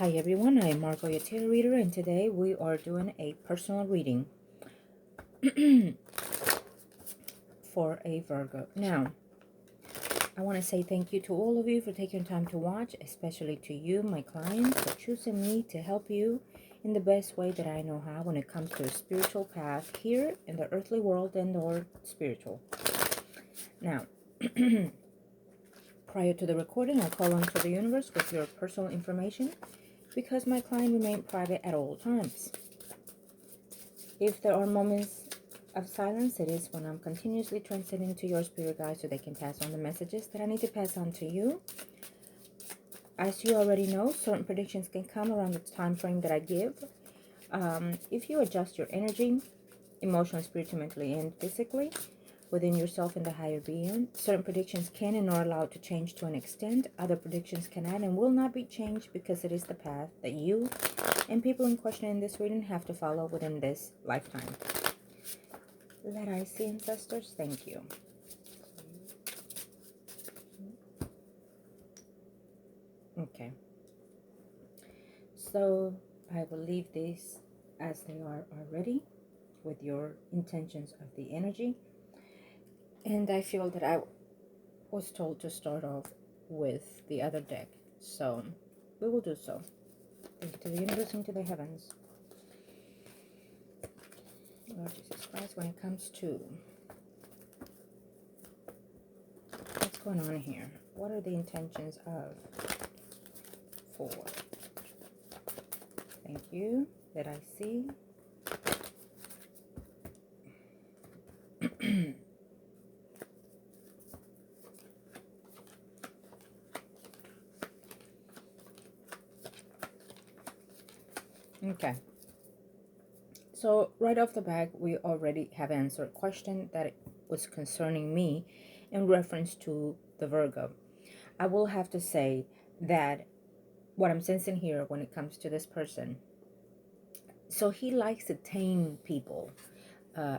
Hi everyone, I am Margo, your tarot reader, and today we are doing a personal reading for a Virgo. Now, I want to say thank you to all of you for taking time to watch, especially to you, my clients, for choosing me to help you in the best way that I know how when it comes to a spiritual path here in the earthly world and or spiritual. Now, prior to the recording, I call on to the universe with your personal information because my client remained private at all times. If there are moments of silence, it is when I'm continuously transcending to your spirit guides so they can pass on the messages that I need to pass on to you. As you already know, certain predictions can come around the time frame that I give. If you adjust your energy, emotionally, spiritually, mentally, and physically, within yourself and the higher being, certain predictions can and are allowed to change to an extent. Other predictions cannot and will not be changed because it is the path that you and people in question in this reading have to follow within this lifetime. Let I see, ancestors. Thank you. Okay. So I will leave these as they are already with your intentions of the energy. And I feel that I was told to start off with the other deck. So we will do so. Thank you to the universe and to the heavens. Lord Jesus Christ, when it comes to what's going on here, what are the intentions of 4? Thank you. That I see. Okay. So right off the bat, we already have answered a question that was concerning me in reference to the Virgo. I will have to say that what I'm sensing here when it comes to this person, so he likes to tame people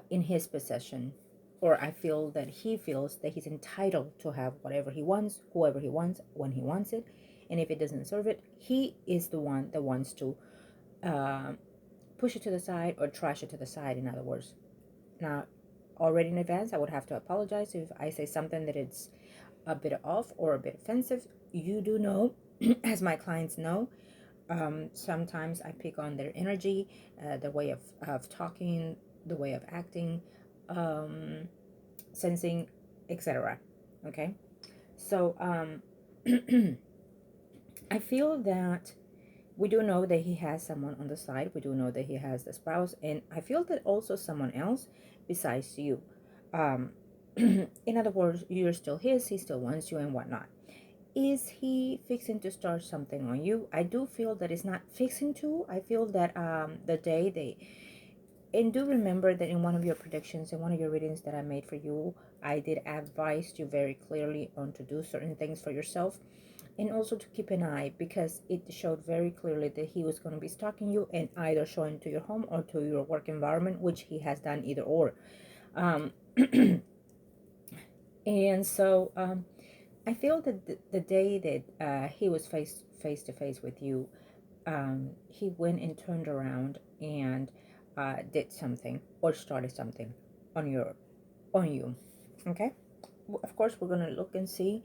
in his possession, or I feel that he feels that he's entitled to have whatever he wants, whoever he wants, when he wants it, and if it doesn't serve it, he is the one that wants to push it to the side or trash it to the side, in other words. Now, already in advance, I would have to apologize if I say something that it's a bit off or a bit offensive. You do know, as my clients know, sometimes I pick on their energy, the way of talking, the way of acting, sensing, etc. Okay? So, I feel that we do know that he has someone on the side. We do know that he has the spouse. And I feel that also someone else besides you. In other words, you're still his. He still wants you and whatnot. Is he fixing to start something on you? I do feel that it's not fixing to. I feel that the day they... And do remember that in one of your predictions, in one of your readings that I made for you, I did advise you very clearly on to do certain things for yourself. And also to keep an eye, because it showed very clearly that he was going to be stalking you and either showing to your home or to your work environment, which he has done either or. And so I feel that the day that he was face to face with you, he went and turned around and did something or started something on you. Okay, of course we're going to look and see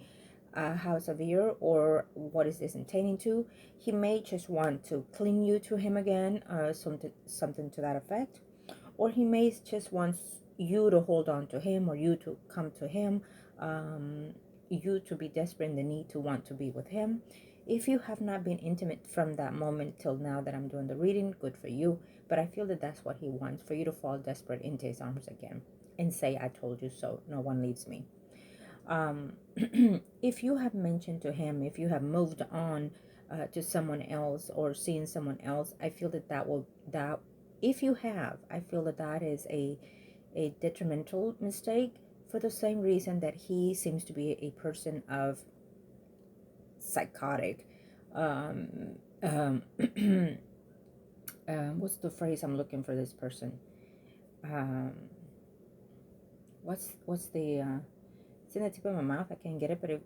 how severe or what is this intending to. He may just want to cling you to him again, something to that effect, or he may just want you to hold on to him, or you to come to him, you to be desperate in the need to want to be with him. If you have not been intimate from that moment till now that I'm doing the reading, good for you. But I feel that that's what he wants, for you to fall desperate into his arms again and say, I told you so, no one leaves me. If you have mentioned to him, if you have moved on to someone else or seen someone else, I feel that if you have, I feel that is a detrimental mistake, for the same reason that he seems to be a person of psychotic what's the phrase I'm looking for this person? What's the it's in the tip of my mouth. I can't get it, but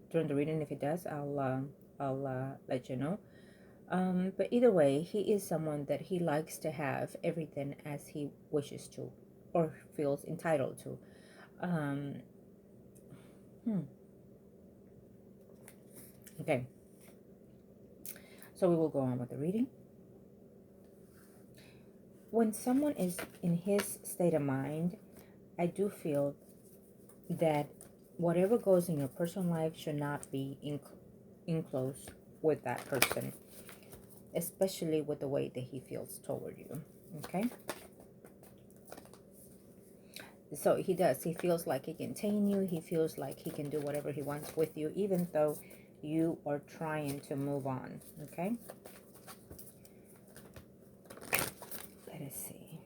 during the reading, if it does, I'll let you know. But either way, he is someone that he likes to have everything as he wishes to or feels entitled to. Um, hmm. Okay, so we will go on with the reading. When someone is in his state of mind, I do feel that whatever goes in your personal life should not be enclosed with that person, especially with the way that he feels toward you. Okay? So he does. He feels like he can tame you. He feels like he can do whatever he wants with you, even though you are trying to move on. Okay? Let us see.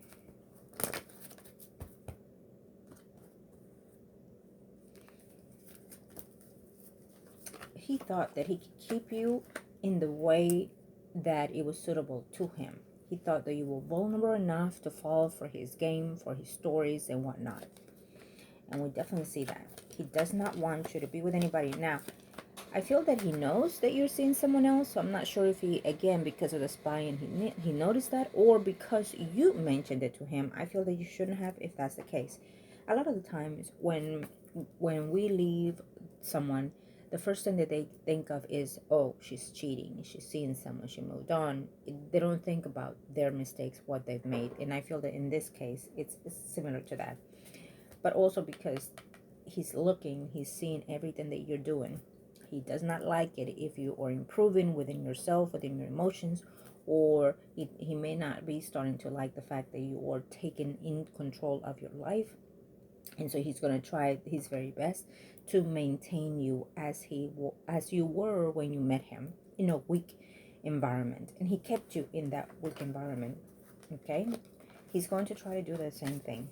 He thought that he could keep you in the way that it was suitable to him. He thought that you were vulnerable enough to fall for his game, for his stories and whatnot. And we definitely see that. He does not want you to be with anybody. Now, I feel that he knows that you're seeing someone else. So I'm not sure if he, again, because of the spying, he noticed that, or because you mentioned it to him. I feel that you shouldn't have, if that's the case. A lot of the times when we leave someone, the first thing that they think of is, oh, she's cheating, she's seeing someone, she moved on. They don't think about their mistakes, what they've made. And I feel that in this case, it's similar to that. But also because he's looking, he's seeing everything that you're doing. He does not like it if you are improving within yourself, within your emotions, or he may not be starting to like the fact that you are taking in control of your life. And so he's going to try his very best to maintain you as you were when you met him, in a weak environment. And he kept you in that weak environment. Okay? He's going to try to do the same thing,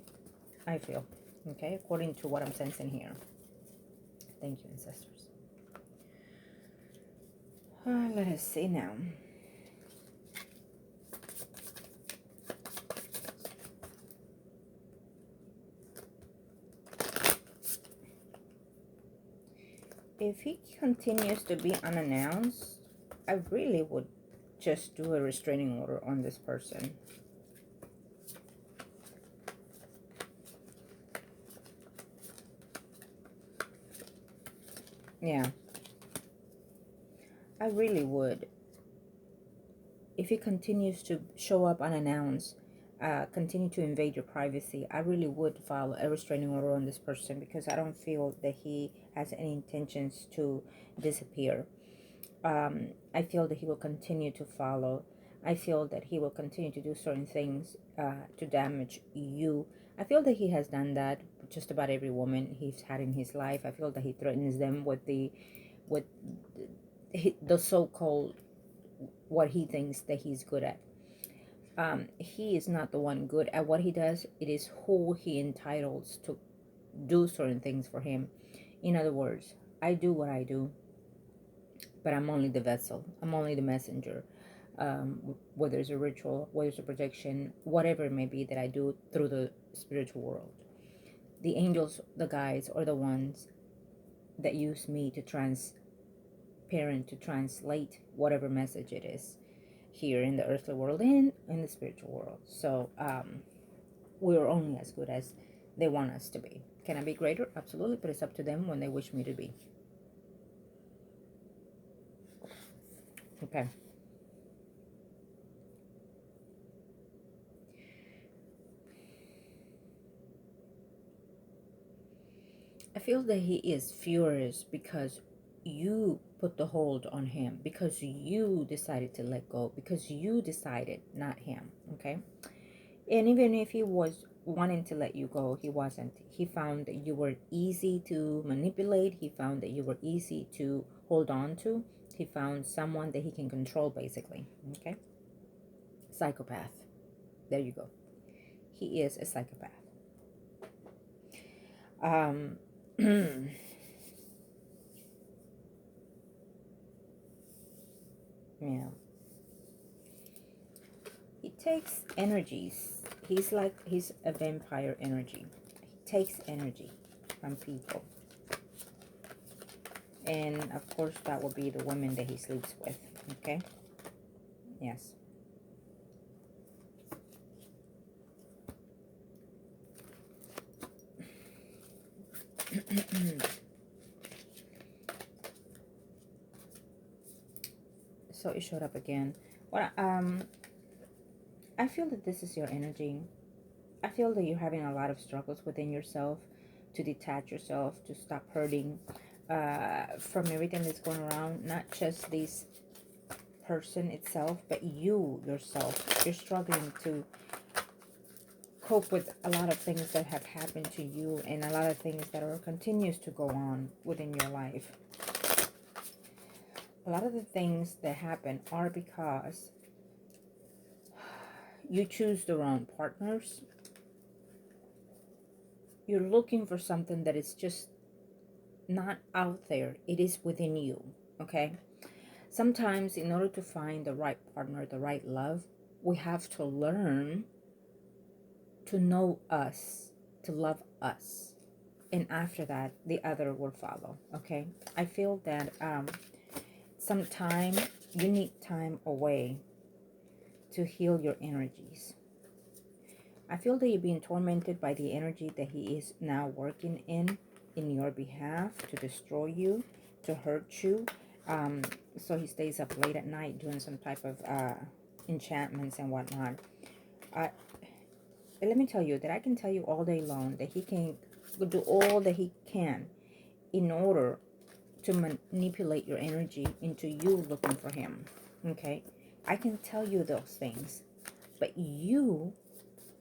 I feel. Okay? According to what I'm sensing here. Thank you, ancestors. Let us see now. If he continues to be unannounced, I really would just do a restraining order on this person. Yeah. I really would. If he continues to show up unannounced, continue to invade your privacy, I really would file a restraining order on this person, because I don't feel that he has any intentions to disappear. I feel that he will continue to follow. I feel that he will continue to do certain things to damage you. I feel that he has done that with just about every woman he's had in his life. I feel that he threatens them with the so-called what he thinks that he's good at. He is not the one good at what he does. It is who he entitles to do certain things for him. In other words, I do what I do, but I'm only the vessel. I'm only the messenger. Whether it's a ritual, whether it's a protection, whatever it may be that I do through the spiritual world. The angels, the guides, are the ones that use me to to translate whatever message it is here in the earthly world and in the spiritual world. So we're only as good as they want us to be. Can I be greater? Absolutely, but it's up to them when they wish me to be. Okay. I feel that he is furious because you put the hold on him, because you decided to let go, because you decided, not him. Okay. And even if he was wanting to let you go, he wasn't. He found that you were easy to manipulate. He found that you were easy to hold on to. He found someone that he can control, basically. Okay. Psychopath. There you go. He is a psychopath. Yeah. He takes energies. He's a vampire energy. He takes energy from people. And of course that will be the women that he sleeps with. Okay. Yes. So it showed up again. Well, I feel that this is your energy. I feel that you're having a lot of struggles within yourself to detach yourself, to stop hurting from everything that's going around. Not just this person itself, but you yourself. You're struggling to cope with a lot of things that have happened to you and a lot of things that are continues to go on within your life. A lot of the things that happen are because you choose the wrong partners. You're looking for something that is just not out there. It is within you, okay? Sometimes in order to find the right partner, the right love, we have to learn to know us, to love us. And after that, the other will follow, okay? I feel that sometime you need time away to heal your energies. I feel that you're being tormented by the energy that he is now working in your behalf to destroy you, to hurt you. So he stays up late at night doing some type of enchantments and whatnot. Let me tell you that I can tell you all day long that he can do all that he can in order to manipulate your energy into you looking for him. Okay? I can tell you those things, but you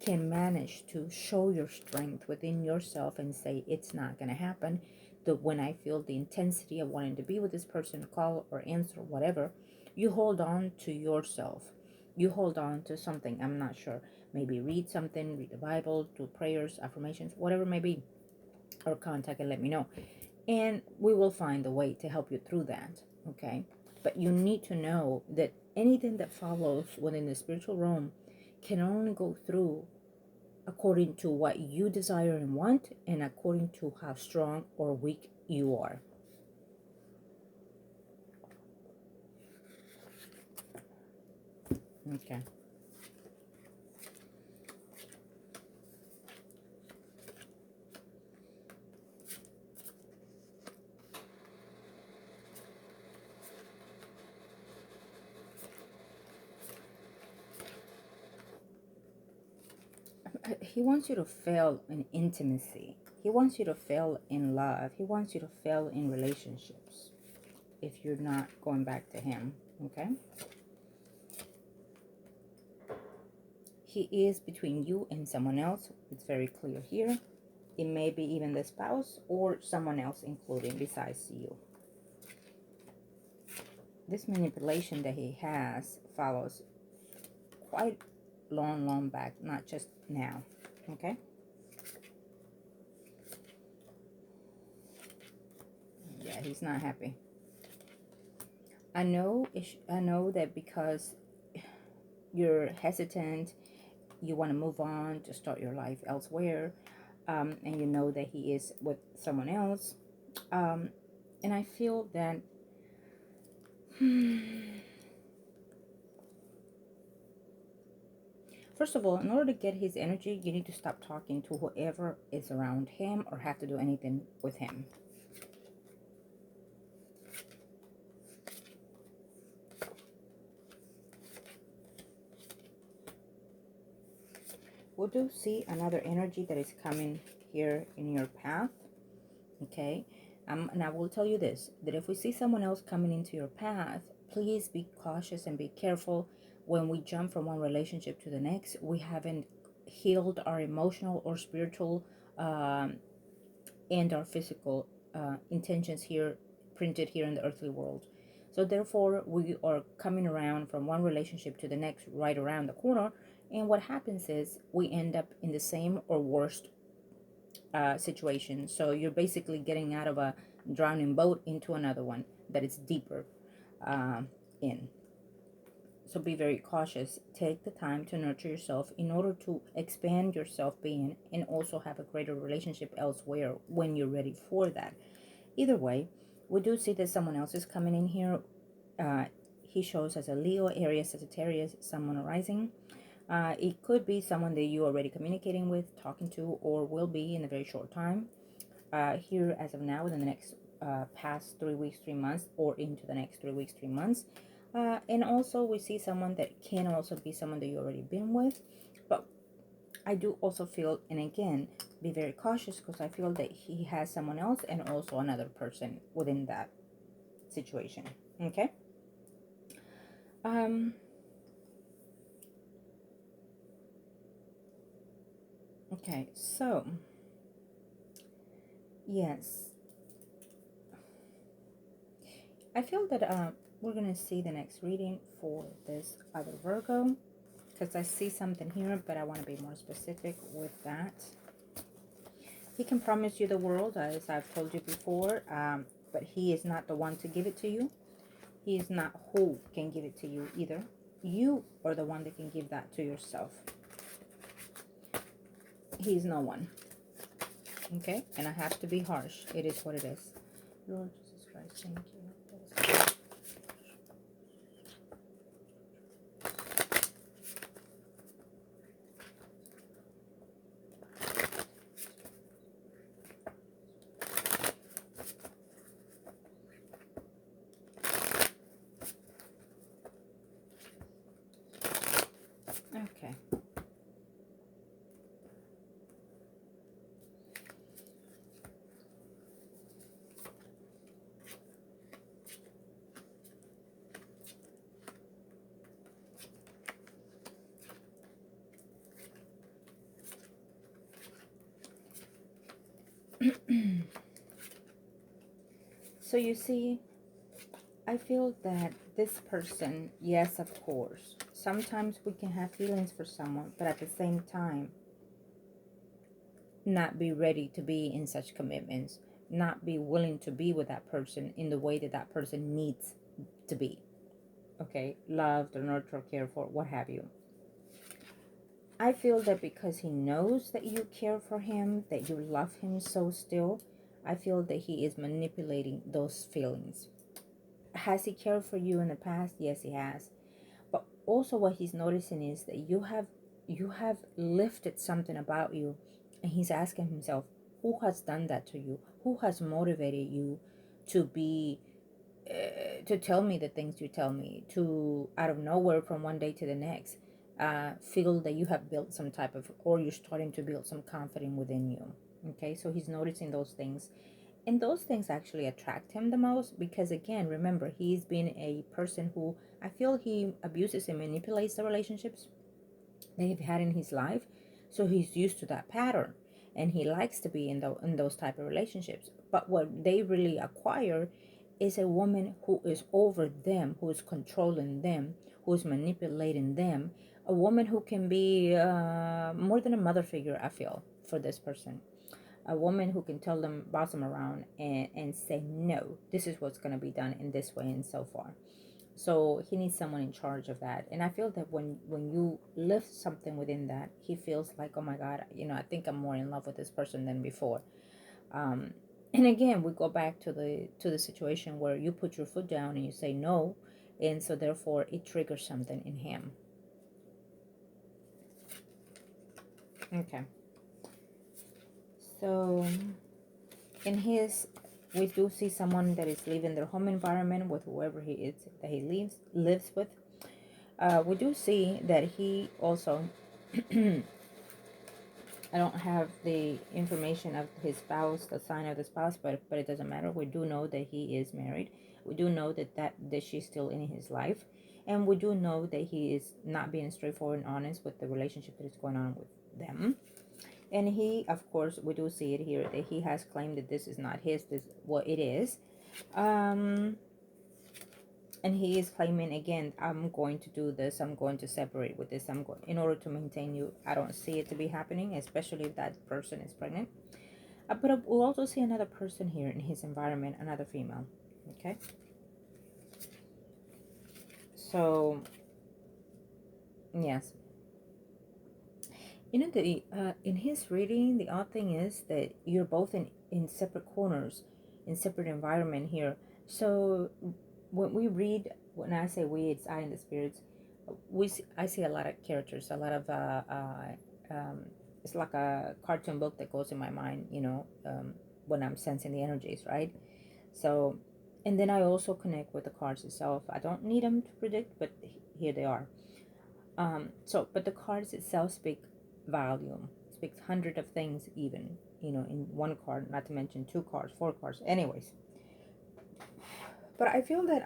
can manage to show your strength within yourself and say it's not going to happen. That when I feel the intensity of wanting to be with this person, call or answer, whatever, you hold on to yourself. You hold on to something. I'm not sure. Maybe read something, read the Bible, do prayers, affirmations, whatever it may be, or contact and let me know. And we will find a way to help you through that. Okay? But you need to know that anything that follows within the spiritual realm can only go through according to what you desire and want, and according to how strong or weak you are. Okay. He wants you to fail in intimacy. He wants you to fail in love. He wants you to fail in relationships if you're not going back to him. Okay? He is between you and someone else. It's very clear here. It may be even the spouse or someone else including besides you. This manipulation that he has follows quite long back, not just now. Okay? Yeah, he's not happy. I know that because you're hesitant, you want to move on to start your life elsewhere, and you know that he is with someone else, and I feel that first of all, in order to get his energy, you need to stop talking to whoever is around him or have to do anything with him. We do see another energy that is coming here in your path. Okay, and I will tell you this, that if we see someone else coming into your path, please be cautious and be careful. When we jump from one relationship to the next, we haven't healed our emotional or spiritual and our physical intentions here, printed here in the earthly world. So therefore, we are coming around from one relationship to the next right around the corner, and what happens is we end up in the same or worst situation. So you're basically getting out of a drowning boat into another one that is deeper in. So be very cautious. Take the time to nurture yourself in order to expand your self-being and also have a greater relationship elsewhere when you're ready for that. Either way, we do see that someone else is coming in here. he shows as a Leo, Aries, Sagittarius, Sun, Moon, Rising. It could be someone that you're already communicating with, talking to, or will be in a very short time. Here as of now, within the next past 3 weeks, 3 months, or into the next 3 weeks, 3 months. And also we see someone that can also be someone that you already been with. But I do also feel, and again, be very cautious, because I feel that he has someone else and also another person within that situation. Okay. Okay, so yes, I feel that we're gonna see the next reading for this other Virgo, because I see something here, but I want to be more specific with that. He can promise you the world, as I've told you before, but he is not the one to give it to you. He is not who can give it to you either. You are the one that can give that to yourself. He's no one. Okay? And I have to be harsh. It is what it is. Lord Jesus Christ, thank you. Okay. So you see, I feel that this person, yes, of course, sometimes we can have feelings for someone, but at the same time, not be ready to be in such commitments, not be willing to be with that person in the way that that person needs to be. Okay, loved or nurtured, cared for, what have you. I feel that because he knows that you care for him, that you love him so still, I feel that he is manipulating those feelings. Has he cared for you in the past? Yes, he has. But also what he's noticing is that you have lifted something about you, and he's asking himself, who has done that to you? Who has motivated you to be to tell me the things you tell me, to out of nowhere from one day to the next feel that you have built some type of, or you're starting to build some confidence within you. Okay, so he's noticing those things, and those things actually attract him the most, because again, remember, he's been a person who, I feel, he abuses and manipulates the relationships that he's had in his life. So he's used to that pattern, and he likes to be in those type of relationships. But what they really acquire is a woman who is over them, who is controlling them, who is manipulating them, a woman who can be more than a mother figure, I feel, for this person. A woman who can tell them, boss them around, and say, no, this is what's going to be done in this way and so far. So he needs someone in charge of that. And I feel that when you lift something within that, he feels like, oh my God, I think I'm more in love with this person than before. And again, we go back to the situation where you put your foot down and you say no, and so therefore it triggers something in him. Okay. So in his, we do see someone that is leaving their home environment with whoever he is that he lives with. We do see that he also I don't have the information of his spouse, the sign of the spouse, but it doesn't matter. We do know that he is married. We do know that she's still in his life, and we do know that he is not being straightforward and honest with the relationship that is going on with them. And he, of course, we do see it here that he has claimed that this is not his. This what it is. And he is claiming again, I'm going to do this, I'm going to separate with this, I'm going in order to maintain you. I don't see it to be happening, especially if that person is pregnant. But we'll also see another person here in his environment, another female. Okay, so yes, the in his reading, the odd thing is that you're both in separate corners, in separate environment here. So when we read when I say we, it's I and the spirits. I see a lot of characters, a lot of it's like a cartoon book that goes in my mind, when I'm sensing the energies, right? So, and then I also connect with the cards itself. I don't need them to predict, but here they are. But the cards itself speak volume, speaks hundred of things, even, in one card. Not to mention two cards, four cards. Anyways, but I feel that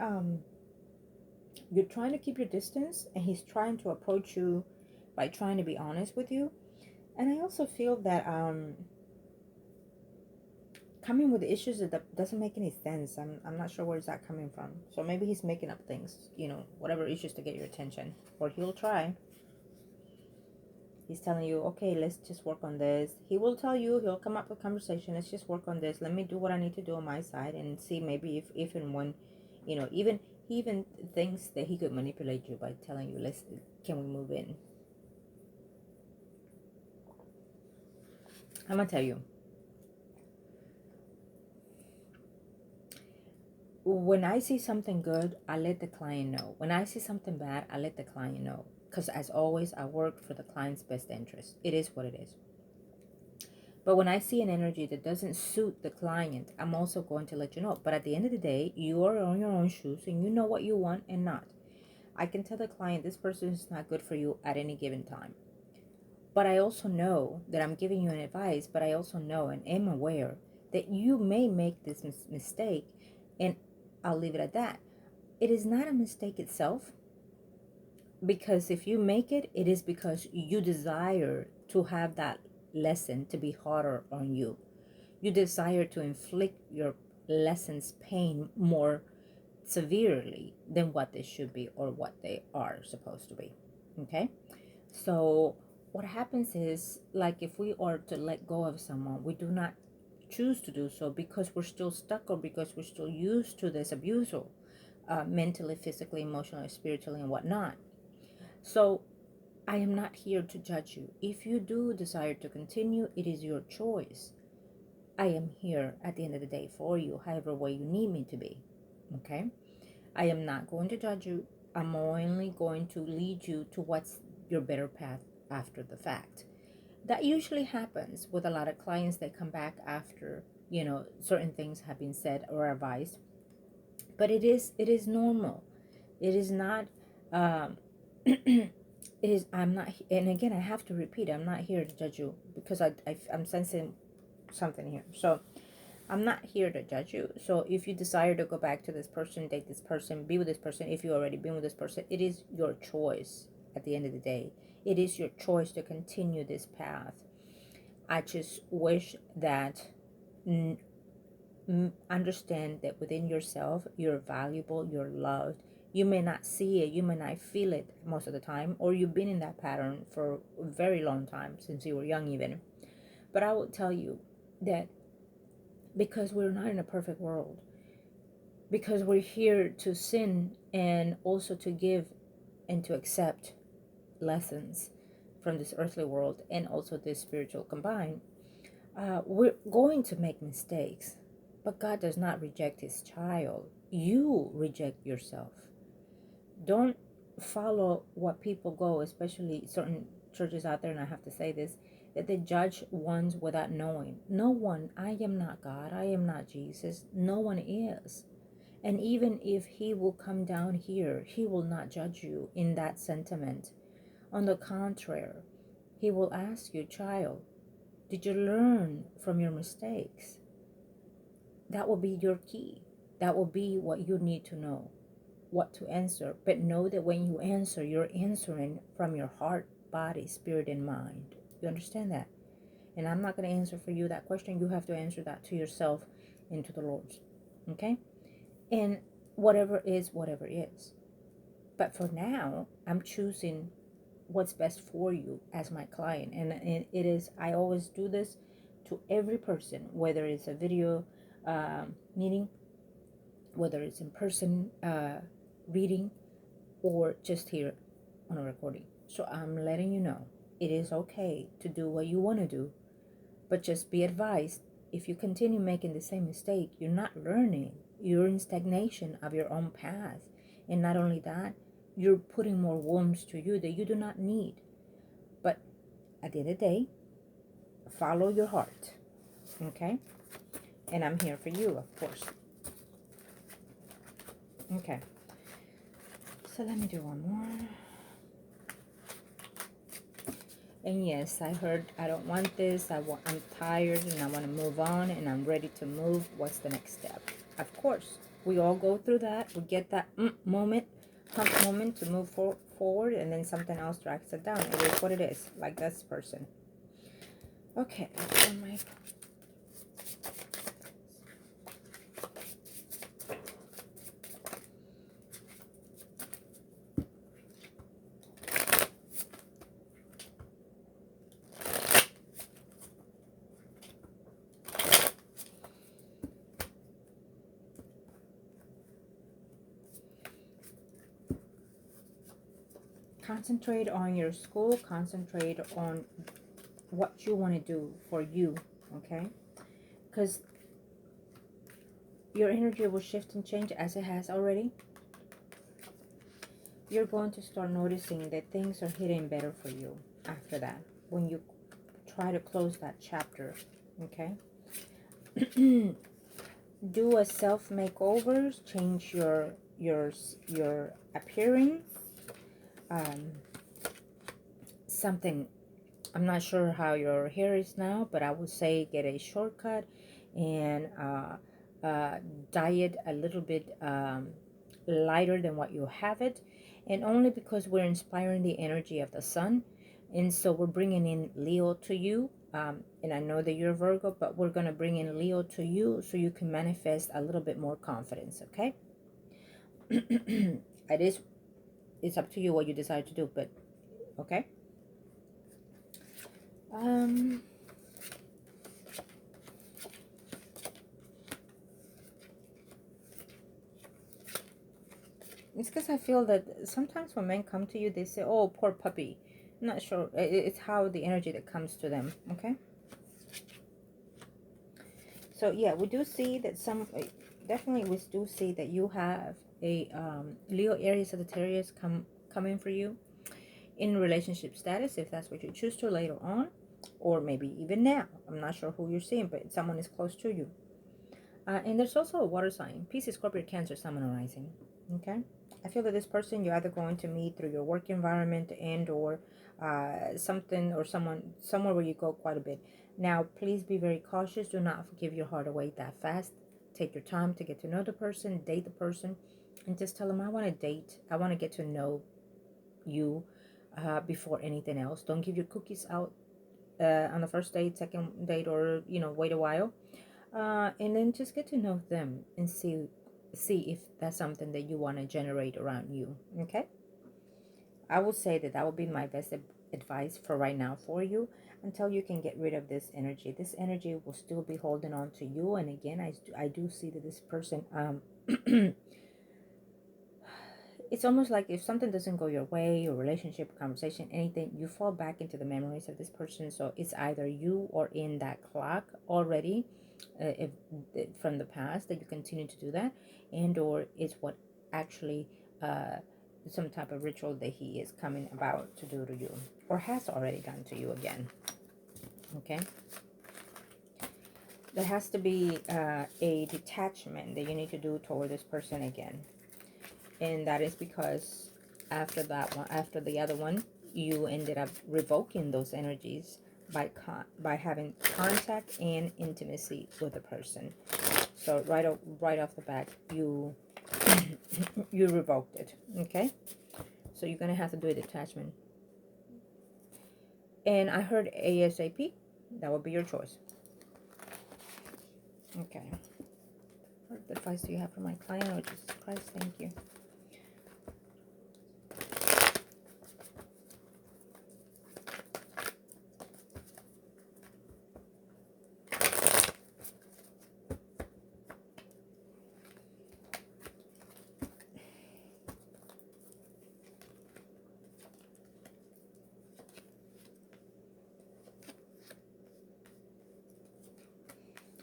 you're trying to keep your distance, and he's trying to approach you by trying to be honest with you. And I also feel that coming with issues that doesn't make any sense. I'm not sure where's that coming from. So maybe he's making up things, whatever issues to get your attention, or he'll try. He's telling you, okay, let's just work on this. He will tell you, he'll come up with conversation. Let's just work on this. Let me do what I need to do on my side and see maybe if and when, even he even thinks that he could manipulate you by telling you, can we move in? I'm gonna tell you. When I see something good, I let the client know. When I see something bad, I let the client know. Because as always, I work for the client's best interest. It is what it is. But when I see an energy that doesn't suit the client, I'm also going to let you know. But at the end of the day, you are on your own shoes and you know what you want and not. I can tell the client this person is not good for you at any given time. But I also know that I'm giving you an advice, but I also know and am aware that you may make this mistake, and I'll leave it at that. It is not a mistake itself, because if you make it, it is because you desire to have that lesson to be harder on you. You desire to inflict your lessons pain more severely than what they should be or what they are supposed to be. Okay? So what happens is, like, if we are to let go of someone, we do not choose to do so because we're still stuck or because we're still used to this abusal, mentally, physically, emotionally, spiritually, and whatnot. So I am not here to judge you. If you do desire to continue, it is your choice. I am here at the end of the day for you, however way you need me to be. Okay? I am not going to judge you. I'm only going to lead you to what's your better path after the fact. That usually happens with a lot of clients that come back after, certain things have been said or advised. But it is normal. It is not it is. I'm not, and again, I have to repeat, I'm not here to judge you, because I'm sensing something here. So I'm not here to judge you. So if you desire to go back to this person, date this person, be with this person, if you already been with this person, it is your choice. At the end of the day, it is your choice to continue this path. I just wish that understand that within yourself, you're valuable, you're loved. You may not see it, you may not feel it most of the time, or you've been in that pattern for a very long time, since you were young even. But I will tell you that because we're not in a perfect world, because we're here to sin and also to give and to accept lessons from this earthly world and also this spiritual combined, we're going to make mistakes. But God does not reject his child. You reject yourself. Don't follow what people go, especially certain churches out there, and I have to say this, that they judge ones without knowing. No one, I am not God, I am not Jesus, no one is. And even if he will come down here, he will not judge you in that sentiment. On the contrary, he will ask you, child, did you learn from your mistakes? That will be your key. That will be what you need to know, what to answer. But know that when you answer, you're answering from your heart, body, spirit, and mind. You understand that? And I'm not going to answer for you that question. You have to answer that to yourself and to the Lord. Okay? And whatever is, whatever is. But for now, I'm choosing what's best for you as my client. And it is, I always do this to every person, whether it's a video meeting, whether it's in person reading, or just here on a recording. So I'm letting you know it is okay to do what you want to do, but just be advised, if you continue making the same mistake, you're not learning. You're in stagnation of your own path, And not only that, you're putting more wounds to you that you do not need. But at the end of the day, follow your heart. Okay? And I'm here for you, of course. Okay. So let me do one more. And yes, I heard, I don't want this. I'm tired and I want to move on and I'm ready to move. What's the next step? Of course, we all go through that. We get that moment, hump moment to move forward, and then something else drags it down. It is what it is, like this person. Okay, so my concentrate on your school, concentrate on what you want to do for you, okay? Because your energy will shift and change as it has already. You're going to start noticing that things are hitting better for you after that, when you try to close that chapter, okay? Do a self makeover, change your appearance. Something, I'm not sure how your hair is now, but I would say get a shortcut and dye it a little bit lighter than what you have it. And only because we're inspiring the energy of the sun, and so we're bringing in Leo to you. And I know that you're Virgo, but we're going to bring in Leo to you so you can manifest a little bit more confidence, okay? It's up to you what you decide to do, but okay. It's because I feel that sometimes when men come to you, they say, oh, poor puppy. I'm not sure. It's how the energy that comes to them, okay? So, yeah, we do see that definitely we do see that you have a Leo, Aries, Sagittarius coming for you in relationship status, if that's what you choose to later on, or maybe even now. I'm not sure who you're seeing, but someone is close to you. And there's also a water sign, Pisces, Scorpio, Cancer, Sun, and Rising, okay? I feel that this person you're either going to meet through your work environment and or something or somewhere where you go quite a bit. Now, please be very cautious. Do not give your heart away that fast. Take your time to get to know the person, date the person, and just tell them, I want to date. I want to get to know you before anything else. Don't give your cookies out on the first date, second date, or, wait a while. And then just get to know them and see if that's something that you want to generate around you, okay? I would say that would be my best advice for right now for you, until you can get rid of this energy. This energy will still be holding on to you. And again, I do see that this person it's almost like if something doesn't go your way, your relationship, conversation, anything, you fall back into the memories of this person. So it's either you or in that clock already, if from the past, that you continue to do that, and or it's what actually some type of ritual that he is coming about to do to you, or has already done to you again, okay? There has to be a detachment that you need to do toward this person again. And that is because after that one, after the other one, you ended up revoking those energies by having contact and intimacy with a person. So right off the bat, you you revoked it. Okay, so you're gonna have to do a detachment. And I heard ASAP. That would be your choice. Okay. What advice do you have for my client? Oh, Jesus Christ, thank you.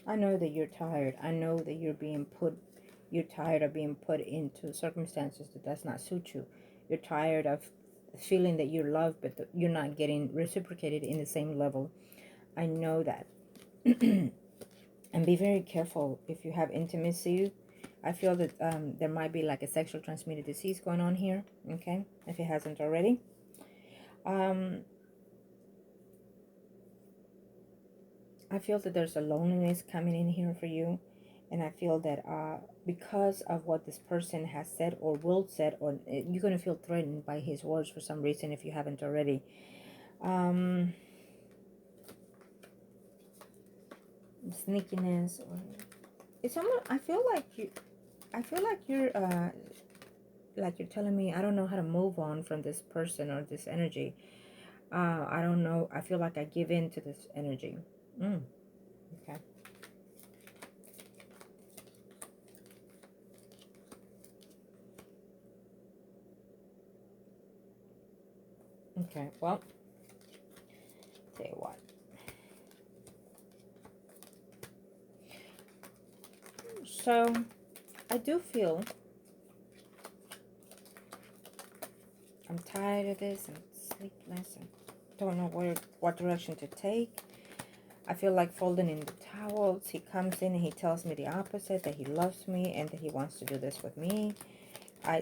I know that you're tired. I know that you're being put You're tired of being put into circumstances that does not suit you. You're tired of feeling that you're loved, but you're not getting reciprocated in the same level. I know that. And be very careful if you have intimacy. I feel that there might be like a sexual transmitted disease going on here, okay, if it hasn't already. I feel that there's a loneliness coming in here for you. And I feel that because of what this person has said or will said, or you're going to feel threatened by his words for some reason if you haven't already. Sneakiness, or it's almost, I feel like you're telling me I don't know how to move on from this person or this energy. I don't know. I feel like I give in to this energy. Okay. Okay. Well, tell you what. So, I do feel I'm tired of this. I'm sleepless. I don't know what direction to take. I feel like folding in the towels. He comes in and he tells me the opposite, that he loves me and that he wants to do this with me. I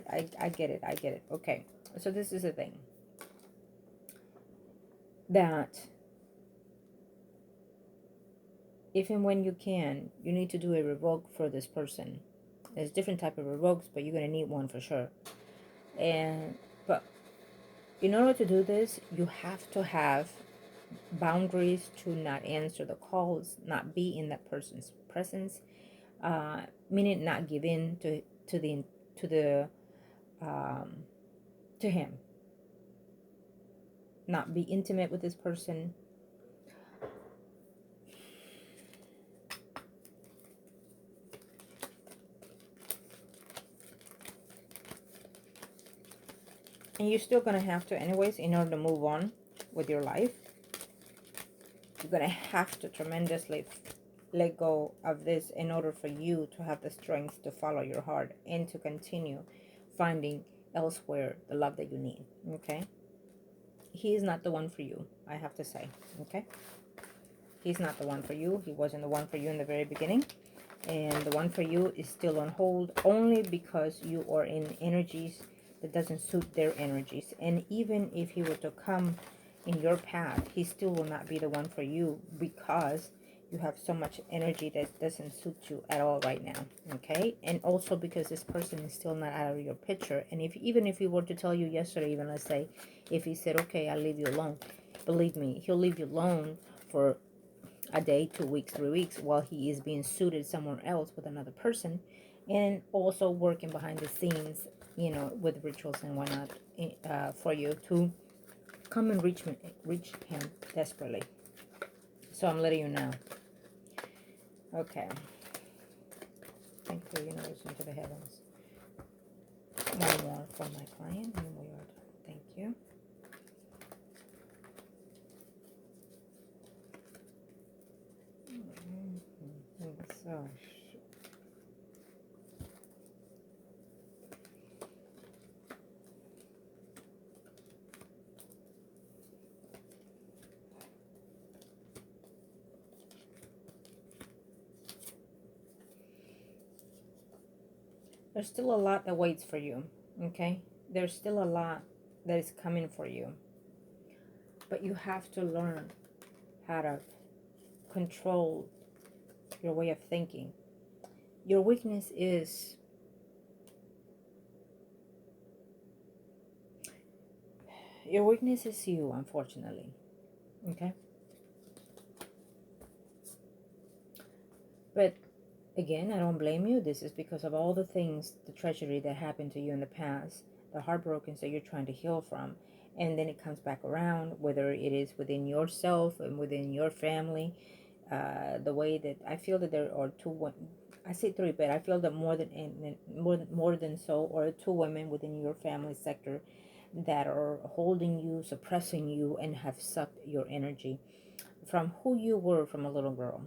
get it. I get it. Okay. So this is the thing. That if and when you can, you need to do a revoke for this person. There's different type of revokes, but you're going to need one for sure. But in order to do this, you have to have boundaries to not answer the calls, not be in that person's presence, meaning not give in to him, not be intimate with this person. And you're still gonna have to anyways, in order to move on with your life. You're gonna have to tremendously let go of this in order for you to have the strength to follow your heart and to continue finding elsewhere the love that you need. Okay, he is not the one for you, I have to say. Okay, he's not the one for you. He wasn't the one for you in the very beginning, and the one for you is still on hold only because you are in energies that doesn't suit their energies. And even if he were to come in your path, he still will not be the one for you because you have so much energy that doesn't suit you at all right now. Okay, and also because this person is still not out of your picture. And even if he were to tell you yesterday, even let's say if he said, okay, I'll leave you alone, believe me, he'll leave you alone for a day, 2 weeks, 3 weeks, while he is being suited somewhere else with another person, and also working behind the scenes, with rituals and whatnot, for you to come and reach him desperately. So I'm letting you know. Okay. Thank you, universe, into the heavens. One more from my client, and we are done. Thank you. So, there's still a lot that waits for you, okay? There's still a lot that is coming for you. But you have to learn how to control your way of thinking. Your weakness is you, unfortunately. Okay? But again, I don't blame you. This is because of all the things, the tragedy that happened to you in the past, the heartbrokens that you're trying to heal from. And then it comes back around, whether it is within yourself and within your family. The way that I feel that there are I say three, but I feel that more than so, or two women within your family sector that are holding you, suppressing you, and have sucked your energy from who you were from a little girl.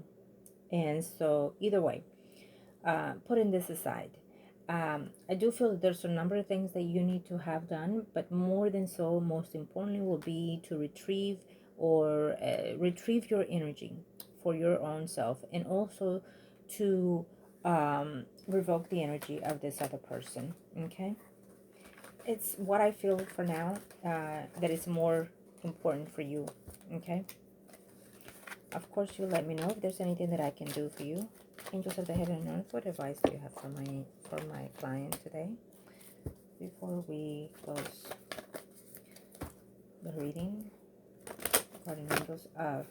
And so either way, putting this aside, I do feel that there's a number of things that you need to have done, but more than so, most importantly, will be to retrieve your energy for your own self, and also to revoke the energy of this other person. Okay, it's what I feel for now, that is more important for you. Okay, of course, you let me know if there's anything that I can do for you. Angels of the heaven and earth, what advice do you have for my client today? Before we close the reading, guardian angels of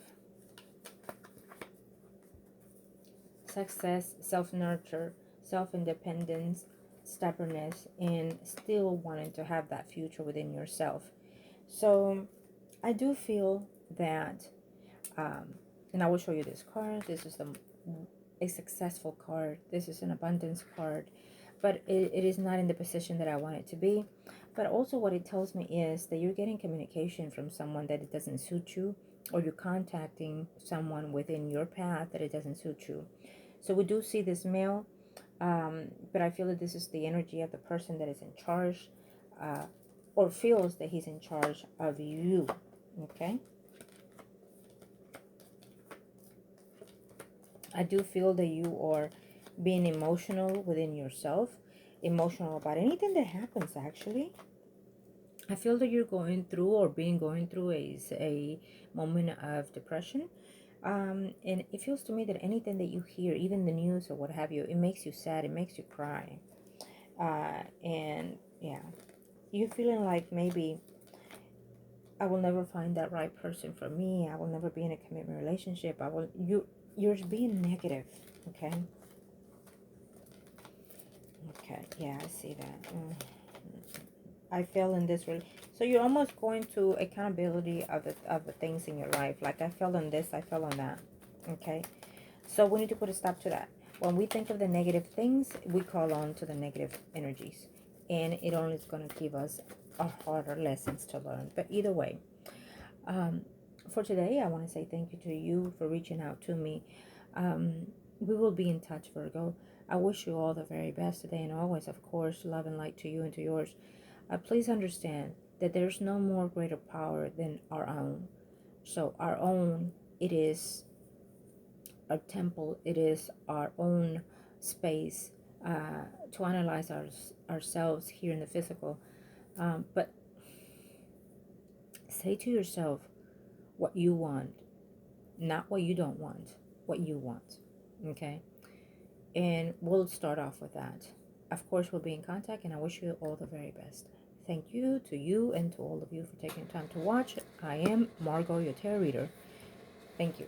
success, self-nurture, self-independence, stubbornness, and still wanting to have that future within yourself. So I do feel that, and I will show you this card. This is a successful card. This is an abundance card, but it is not in the position that I want it to be. But also what it tells me is that you're getting communication from someone that it doesn't suit you, or you're contacting someone within your path that it doesn't suit you. So we do see this male, but I feel that this is the energy of the person that is in charge, or feels that he's in charge of you. Okay, I do feel that you are being emotional within yourself, emotional about anything that happens. Actually, I feel that you're going through, or going through, a moment of depression. And it feels to me that anything that you hear, even the news or what have you, it makes you sad, it makes you cry. And yeah, you're feeling like maybe I will never find that right person for me. I will never be in a commitment relationship. You're being negative. Okay. Okay. Yeah, I see that. I fell in this so you're almost going to accountability of the things in your life. Like, I fell on this, I fell on that. Okay. So we need to put a stop to that. When we think of the negative things, we call on to the negative energies, and it only is going to give us a harder lessons to learn. But either way, for today, I want to say thank you to you for reaching out to me. We will be in touch, Virgo. I wish you all the very best today and always, of course, love and light to you and to yours. Please understand that there's no more greater power than our own. So our own, it is our temple, it is our own space, to analyze ourselves here in the physical. But say to yourself what you want, not what you don't want, what you want. Okay? And we'll start off with that. Of course, we'll be in contact, and I wish you all the very best. Thank you to you and to all of you for taking time to watch. I am Margot, your tarot reader. Thank you.